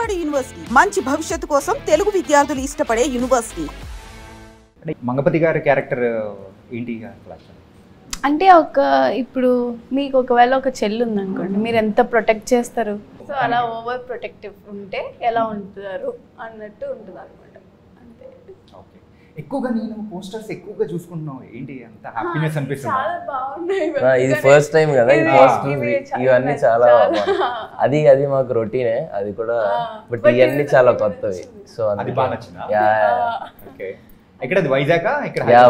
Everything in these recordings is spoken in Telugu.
విజయవాడ యూనివర్సిటీ మంచి భవిష్యత్తు కోసం తెలుగు విద్యార్థులు ఇష్టపడే యూనివర్సిటీ. మంగపతి గారి క్యారెక్టర్ ఏంటి? అంటే ఇప్పుడు మీకు ఒకవేళ ఒక చెల్లి ఉందనుకోండి, మీరు ఎంత ప్రొటెక్ట్ చేస్తారు? సో అలా ఓవర్ ప్రొటెక్టివ్ ఉంటే ఎలా ఉంటారు అన్నట్టు ఉంటుంది అనమాట. అంతే. ఓకే. ఎక్కువగా నేను పోస్టర్స్ ఎక్కువగా చూసుకుంటున్నాను, ఏంటి అంత హ్యాపీనెస్ అనిపిస్తుంది. చాలా బాగున్నాయి. ఇది ఫస్ట్ టైం కదా ఈ పోస్టర్స్, ఇవన్నీ చాలా అది మాకు రొటీనే, అది కూడా. బట్ ఇవన్నీ చాలా కొత్తవి. సో అది బాగా నచ్చిందా? ఓకే. ఇక్కడ వైజాగ్,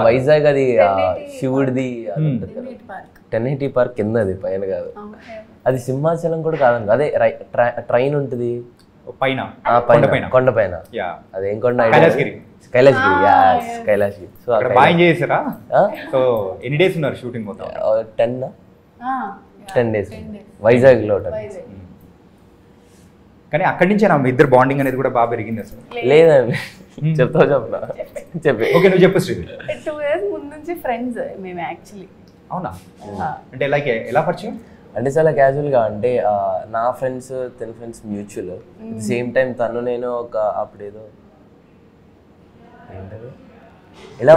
వైజాగ్ అది శివుడిది 1080 పార్క్ కింద, అది పైన కాదు. అది సింహాచలం కూడా కాదండి, అదే ట్రైన్ ఉంటుంది పైన కొండపైన. అదేం కొండ? కైలాసగిరి. సో బాగా ఎంజాయ్ చేశారా? సో ఎన్ని డేస్ ఉన్నారు షూటింగ్ మొత్తం? 10 days వైజాగ్ లో. కానీ అక్కడి నుంచే నా ఇద్దరు బాండింగ్ అనేది కూడా బాగా పెరిగింది అసలు. లేదండి, చెప్తా చెప్పి. ఓకే, నువ్వు చెప్పు శ్రీ. 2 years ముందు నుంచి ఫ్రెండ్స్ మేము యాక్చువల్లీ. అవునా? అంటే లైక్ ఎలా పరిచయం? అంటే చాలా క్యాజువల్గా, అంటే నా ఫ్రెండ్స్ తన ఫ్రెండ్స్ మ్యూచువల్. సేమ్ టైం తను నేను ఒక అప్పుడేదో ఏంటది ఇలా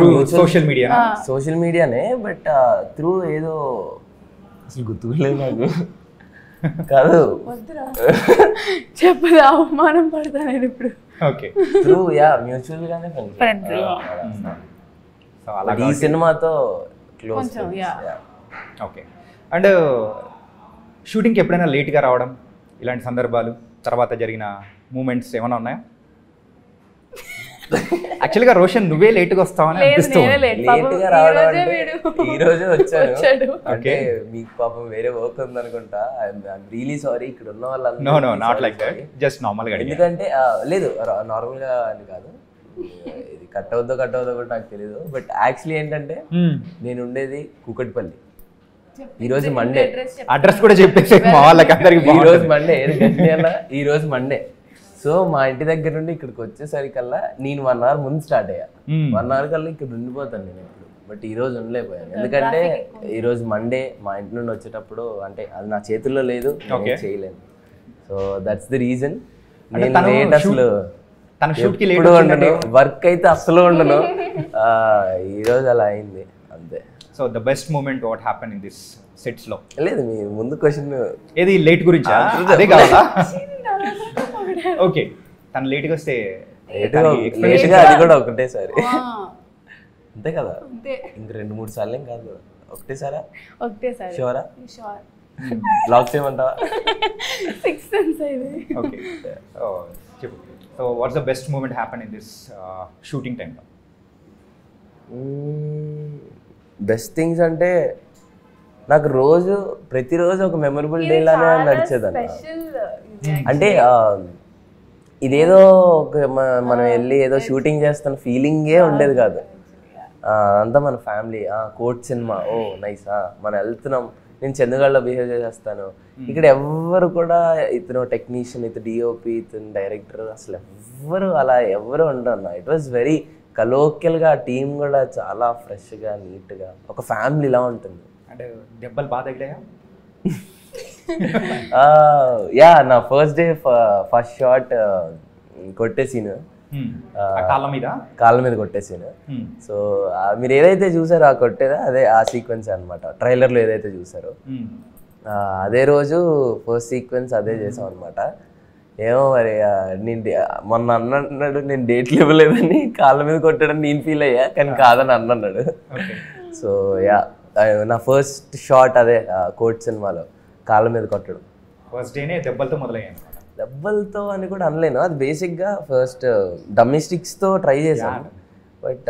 సోషల్ మీడియానే, బట్ త్రూ ఏదో అసలు గుర్తులేదు నాకు. కాదు చెప్పదు, అవమానం పడతా నేను ఇప్పుడు. ఓకే. త్రూ మ్యూచువల్ గానే ఫ్రెండ్స్. సో అలా ఈ సినిమాతో క్లోజ్. ఓకే. అండ్ షూటింగ్కి ఎప్పుడైనా లేట్గా రావడం, ఇలాంటి సందర్భాలు, తర్వాత జరిగిన మూమెంట్స్ ఏమైనా ఉన్నాయా? యాక్చువల్గా రోషన్ నువ్వే లేట్గా వస్తావని అనిపిస్తుంది. లేట్గా రావడం అంటే ఈ రోజే వచ్చాడు. అంటే మీకు పాపం వేరే వర్క్ ఉంది అనుకుంటా. I'm really sorry. ఇక్కడ ఉన్న వాళ్ళందరూ not like that, just normal గా. ఎందుకంటే లేదు, నార్మల్ గా అని కాదు, ఇది కట్ అవుద్దో కూడా నాకు తెలియదు. బట్ యాక్చువల్లీ ఏంటంటే నేను ఉండేది కూకట్పల్లి. ఈ రోజు మండే, అడ్రస్ కూడా చెప్పేసి మా వాళ్ళకి అందరికి. ఈ రోజు మండే. సో మా ఇంటి దగ్గర నుండి ఇక్కడికి వచ్చేసరికల్లా నేను 1 hour ముందు స్టార్ట్ అయ్యా. 1 hour కల్లా ఇక్కడ ఉండిపోతాను నేను ఇప్పుడు. బట్ ఈ రోజు ఉండలేకపోయాను, ఎందుకంటే ఈ రోజు మండే. మా ఇంటి నుండి వచ్చేటప్పుడు అంటే అది నా చేతుల్లో లేదు, చేయలేను. So that's the reason. నేను లేట్ అసలు ఎప్పుడు ఉండను, వర్క్ అయితే అసలు ఉండను. ఈ రోజు అలా అయింది అంతే. So the best moment what happen in this sets లో? లేదు, మీ ముందు క్వశ్చన్ ఏది లేట్ గురించి అదే కావాలా? ఓకే. తను లేట్గా వస్తే అది కూడా ఒకటేసారి అంతే కదా, ఇంక 2-3 సార్లు కాదు, ఒకటేసారా? షూరా? బ్లాక్ చేయమంటావా? ఓకే, చెప్పు. So what's the best moment happen in this shooting టైంలో? బెస్ట్ థింగ్స్ అంటే నాకు ప్రతిరోజు ఒక మెమరబుల్ డే లానే నడిచేదన్న. అంటే ఇదేదో మనం వెళ్ళి ఏదో షూటింగ్ చేస్తున్న ఫీలింగే ఉండేది కాదు. అంతా మన ఫ్యామిలీ. కోర్ట్ సినిమా, ఓ నైస్, మనం వెళ్తున్నాం. నేను చందుగాళ్ళలో బిహేవ్ చేస్తాను. ఇక్కడ ఎవ్వరు కూడా ఇతను టెక్నీషియన్, ఇతను డిఓపి, ఇతను డైరెక్టర్, అసలు ఎవ్వరు ఉండరు. ఇట్ వాజ్ వెరీ కలోక్యల్గా. టీం కూడా చాలా ఫ్రెష్గా, నీట్గా, ఒక ఫ్యామిలీలా ఉంటుంది. అంటే దెబ్బలు బాగా తగిలాయా? నా ఫస్ట్ డే ఫస్ట్ షాట్ కొట్టేసీను, కాళ్ళ మీద కొట్టేసీను. సో మీరు ఏదైతే చూసారో ఆ కొట్టేదా అదే ఆ సీక్వెన్స్ అనమాట. ట్రైలర్లో ఏదైతే చూసారో అదే రోజు ఫస్ట్ సీక్వెన్స్ అదే చేసాం అనమాట. ఏమో మరి నేను మొన్న అన్నాడు, నేను డేట్లు ఇవ్వలేదని కాళ్ళ మీద కొట్టాడని నేను ఫీల్ అయ్యా, కానీ కాదని అన్నాడు. సో నా ఫస్ట్ షాట్ అదే కోర్ట్ సినిమాలో కాళ్ళ మీద కొట్టడం. ఫస్ట్ డేనే దెబ్బలతో మొదలయ్యాను. దెబ్బలతో అని కూడా అనలేను, అది బేసిక్గా ఫస్ట్ డమ్మీ స్టిక్స్తో ట్రై చేశాను. బట్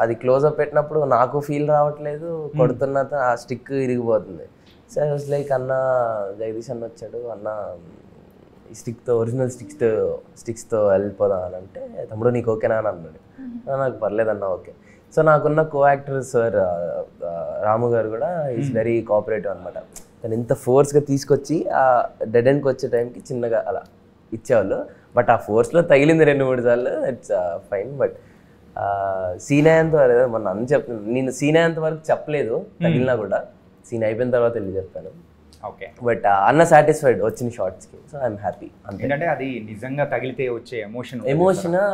అది క్లోజ్అప్ పెట్టినప్పుడు నాకు ఫీల్ రావట్లేదు, కొడుతున్న ఆ స్టిక్ ఇరిగిపోతుంది. సో ఐ వాజ్ లైక్, అన్న జగదీష్ అన్న వచ్చాడు, అన్న ఈ ఒరిజినల్ స్టిక్స్తో వెళ్ళిపోదాం అని అంటే, తమ్ముడు నీకు ఓకేనా అని అన్నాడు. నాకు పర్లేదన్నా ఓకే. సో నాకున్న కో యాక్టర్ సార్ రాము గారు కూడా ఈజ్ వెరీ కోఆపరేటివ్ అనమాట. తను ఇంత ఫోర్స్గా తీసుకొచ్చి ఆ డెడ్ ఎండ్కి వచ్చే టైంకి చిన్నగా అలా ఇచ్చేవాళ్ళు. బట్ ఆ ఫోర్స్లో తగిలింది 2-3 సార్లు, ఇట్స్ ఫైన్. బట్ సీన్ అయ్యేంత వరకు మొన్న అన్న చెప్తాను, నేను సీన్ అయ్యేంత వరకు చెప్పలేదు తగిలినా కూడా, సీన్ అయిపోయిన తర్వాత వెళ్ళి చెప్పాను. ఓకే. బట్ అన్న సాటిస్ఫైడ్ వచ్చిన షార్ట్స్కి. సో ఐఎమ్ హ్యాపీ అంతే. ఏంటంటే అది నిజంగా తగిలితే వచ్చే ఎమోషన్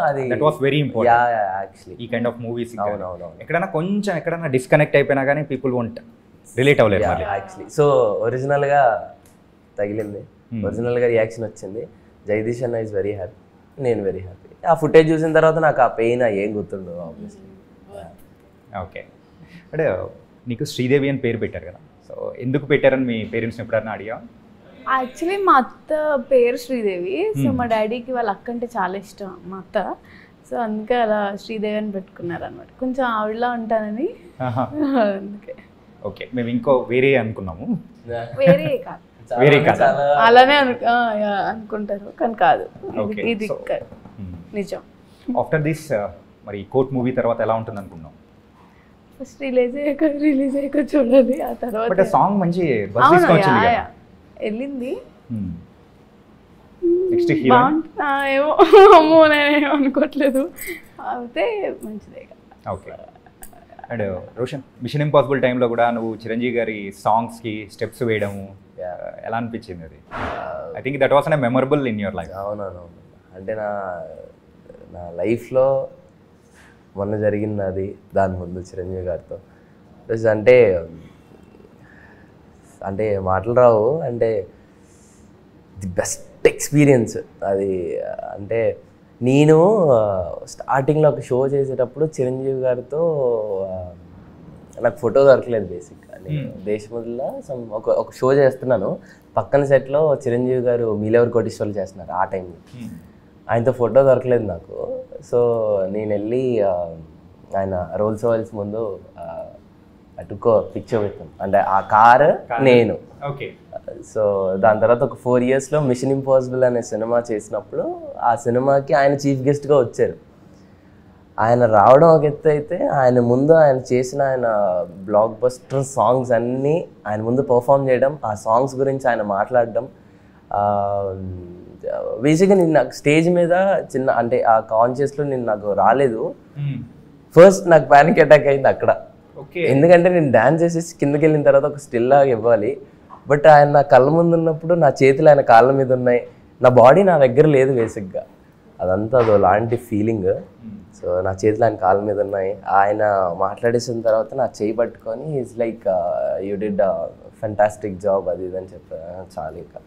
అది that was very important actually ఈ కైండ్ ఆఫ్ మూవీస్. అవునవును ఎక్కడైనా డిస్కనెక్ట్ అయిపోయినా కానీ పీపుల్ వోంట్ రిలేట్ అవ్వలేరు మళ్ళీ. యాక్చువల్లీ సో ఒరిజినల్గా తగిలింది, ఒరిజినల్గా రియాక్షన్ వచ్చింది. జగదీష్ అన్న ఈజ్ వెరీ హ్యాపీ, నేను వెరీ హ్యాపీ. ఆ ఫుటేజ్ చూసిన తర్వాత నాకు ఆ పెయిన్ ఏం గుర్తుండదు ఆబ్వియస్లీ. ఓకే. అంటే నీకు శ్రీదేవి అని పేరు పెట్టారు కదా, సో ఎందుకు పెట్టారని మీ పేరెంట్స్ని ఎప్పుడన్నా అడిగా? యాక్చువల్లీ మా అత్త పేరు శ్రీదేవి. సో మా డాడీకి వాళ్ళ అక్క అంటే చాలా ఇష్టం మా అత్త. సో అందుకే అలా శ్రీదేవి అని పెట్టుకున్నారు అనమాట. కొంచెం ఆవిడలా ఉంటానని అందుకే. ఓకే, మేము ఇంకో వేరే అనుకున్నాము. వేరే కాదు, వేరే కాదు, అలానే అనుకుంటారు కానీ కాదు, ఇది నిజం. ఆఫ్టర్ దిస్ మరి కోర్ట్ మూవీ తర్వాత ఎలా ఉంటుంది అనుకున్నాం? ఫస్ట్ రిలీజ్ అయ్యాక చూడాలి, ఆ తర్వాత. బట్ సాంగ్ మంచి బస్ తీసుకొచ్చింది కదా, వెళ్ళింది. నెక్స్ట్ హీరో ఏమో అమ్మో నేనేమో అనుకోవట్లేదు, అయితే మంచిదే కదా. Okay. And Roshan, mission impossible టైంలో కూడా నువ్వు చిరంజీవి గారి సాంగ్స్కి స్టెప్స్ వేయడము ఎలా అనిపించింది? అది I think that was an memorable in your life. అవునవును. అంటే నా లైఫ్లో మొన్న జరిగింది అది, దాని ముందు చిరంజీవి గారితో. అంటే మాటలు రావు, అంటే ది బెస్ట్ ఎక్స్పీరియన్స్ అది. అంటే నేను స్టార్టింగ్లో ఒక షో చేసేటప్పుడు చిరంజీవి గారితో నాకు ఫోటో దొరకలేదు బేసిక్గా. నేను దేశముద్దులో ఒక షో చేస్తున్నాను, పక్కన సెట్లో చిరంజీవి గారు మీలెవర్ కోటీశ్వర్లు చేస్తున్నారు ఆ టైంలో. ఆయనతో ఫోటో దొరకలేదు నాకు. సో నేను వెళ్ళి ఆయన రోల్స్ రాయిల్స్ ముందు అటుకో పిక్చర్ పెట్టాను, అంటే ఆ కారు నేను. ఓకే. సో దాని తర్వాత ఒక 4 yearsలో మిషన్ ఇంపాసిబుల్ అనే సినిమా చేసినప్పుడు ఆ సినిమాకి ఆయన చీఫ్ గెస్ట్గా వచ్చారు. ఆయన రావడం ఒక ఎత్తు అయితే, ఆయన ముందు ఆయన చేసిన ఆయన బ్లాక్ బస్టర్ సాంగ్స్ అన్నీ ఆయన ముందు పర్ఫామ్ చేయడం, ఆ సాంగ్స్ గురించి ఆయన మాట్లాడడం. బేసిక్గా నేను నాకు స్టేజ్ మీద చిన్న అంటే ఆ కాన్షియస్లో నేను నాకు రాలేదు. ఫస్ట్ నాకు ప్యానిక్ అటాక్ అయింది అక్కడ. ఎందుకంటే నేను డ్యాన్స్ చేసేసి కిందకి వెళ్ళిన తర్వాత ఒక స్టిల్ లాగా ఇవ్వాలి. బట్ ఆయన నా కళ్ళ ముందు ఉన్నప్పుడు నా చేతులు ఆయన కాళ్ళ మీద ఉన్నాయి, నా బాడీ నా దగ్గర లేదు బేసిక్గా. అదంతా అదో లాంటి ఫీలింగ్. సో నా చేతులు ఆయన కాళ్ళ మీద ఉన్నాయి. ఆయన మాట్లాడేసిన తర్వాత నా చేయి పట్టుకొని is like you did fantastic job అది ఇది అని చెప్పాను. చాలు ఇంకా